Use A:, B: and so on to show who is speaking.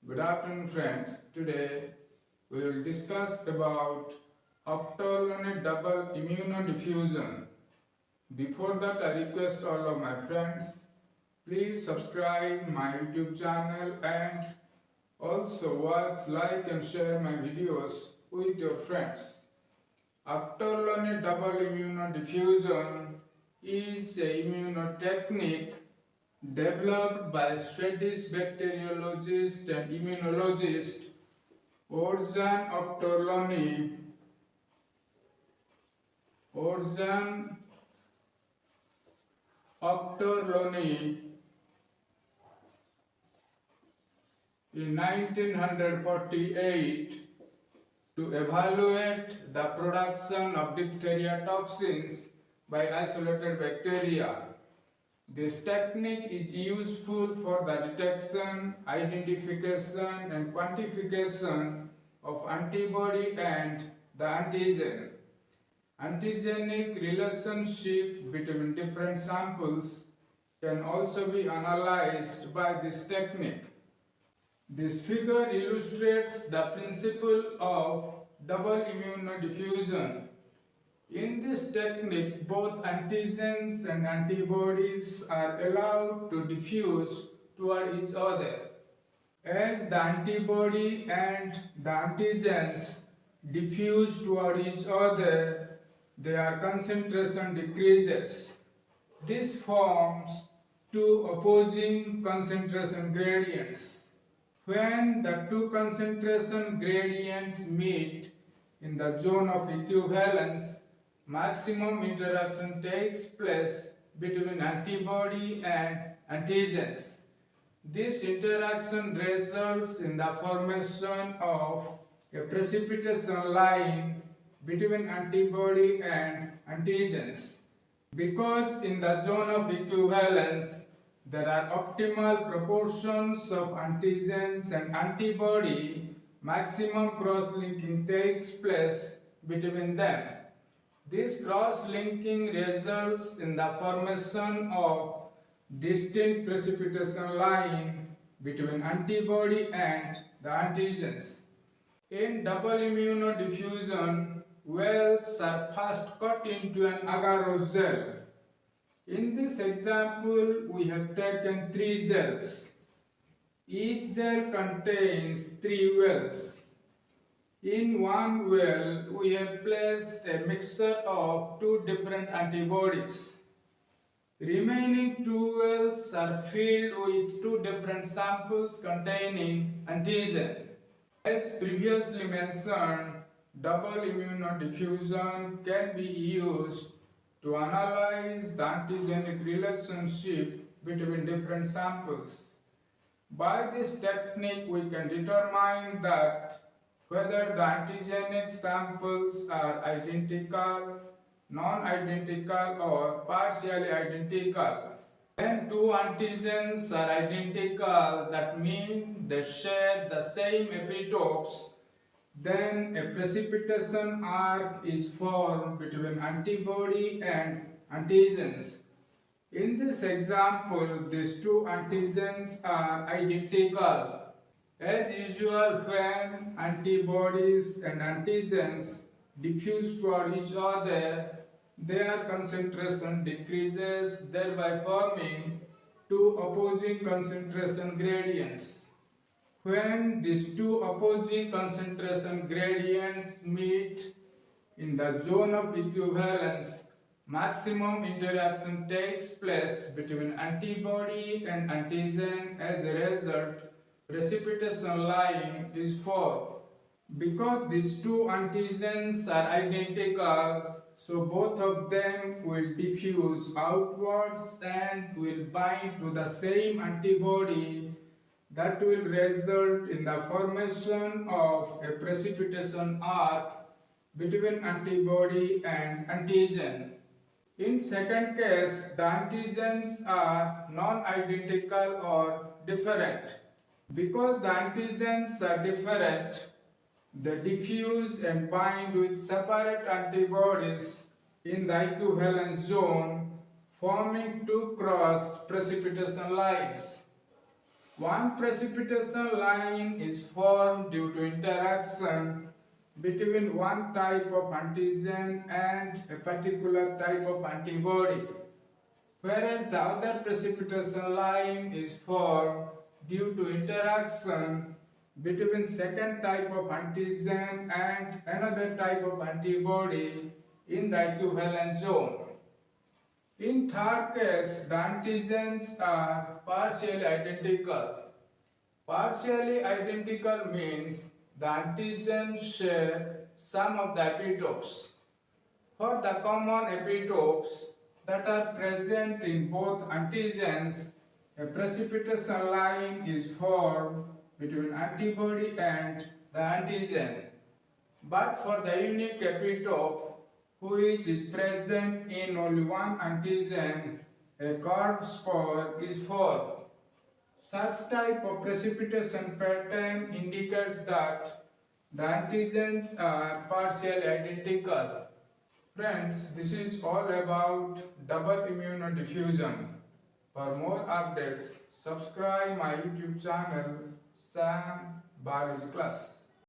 A: Good afternoon friends. Today we will discuss about Oughterlony double immunodiffusion. Before that, I request all of my friends, please subscribe my YouTube channel and also watch, like and share my videos with your friends. Oughterlony double immunodiffusion is a immunotechnique developed by Swedish bacteriologist and immunologist Oughterlony in 1948 to evaluate the production of diphtheria toxins by isolated bacteria. This technique is useful for the detection, identification and quantification of antibody and the antigen. Antigenic relationship between different samples can also be analyzed by this technique. This figure illustrates the principle of double immunodiffusion. In this technique, both antigens and antibodies are allowed to diffuse toward each other. As the antibody and the antigens diffuse toward each other, their concentration decreases. This forms two opposing concentration gradients. When the two concentration gradients meet in the zone of equivalence, maximum interaction takes place between antibody and antigens. This interaction results in the formation of a precipitation line between antibody and antigens. Because in the zone of equivalence, there are optimal proportions of antigens and antibody, maximum cross-linking takes place between them. This cross-linking results in the formation of distinct precipitation line between antibody and the antigens. In double immunodiffusion, wells are first cut into an agarose gel. In this example, we have taken 3 gels. Each gel contains 3 wells. In one well, we have placed a mixture of 2 different antibodies. Remaining 2 wells are filled with 2 different samples containing antigen. As previously mentioned, double immunodiffusion can be used to analyze the antigenic relationship between different samples. By this technique, we can determine that whether the antigenic samples are identical, non-identical or partially identical. When 2 antigens are identical, that means they share the same epitopes, then a precipitation arc is formed between antibody and antigens. In this example, these 2 antigens are identical. As usual, when antibodies and antigens diffuse toward each other, their concentration decreases, thereby forming 2 opposing concentration gradients. When these 2 opposing concentration gradients meet in the zone of equivalence, maximum interaction takes place between antibody and antigen. As a result, precipitation line is formed. Because these 2 antigens are identical, so both of them will diffuse outwards and will bind to the same antibody. That will result in the formation of a precipitation arc between antibody and antigen. In second case, the antigens are non-identical or different. Because the antigens are different, they diffuse and bind with separate antibodies in the equivalence zone, forming 2 cross precipitation lines. One precipitation line is formed due to interaction between one type of antigen and a particular type of antibody, whereas the other precipitation line is formed due to interaction between second type of antigen and another type of antibody in the equivalent zone. In third case, the antigens are partially identical. Partially identical means the antigens share some of the epitopes. For the common epitopes that are present in both antigens, a precipitation line is formed between antibody and the antigen. But for the unique epitope which is present in only one antigen, a curved spur is formed. Such type of precipitation pattern indicates that the antigens are partially identical. Friends, this is all about double immunodiffusion. For more updates, subscribe my YouTube channel, Sam Biology Class.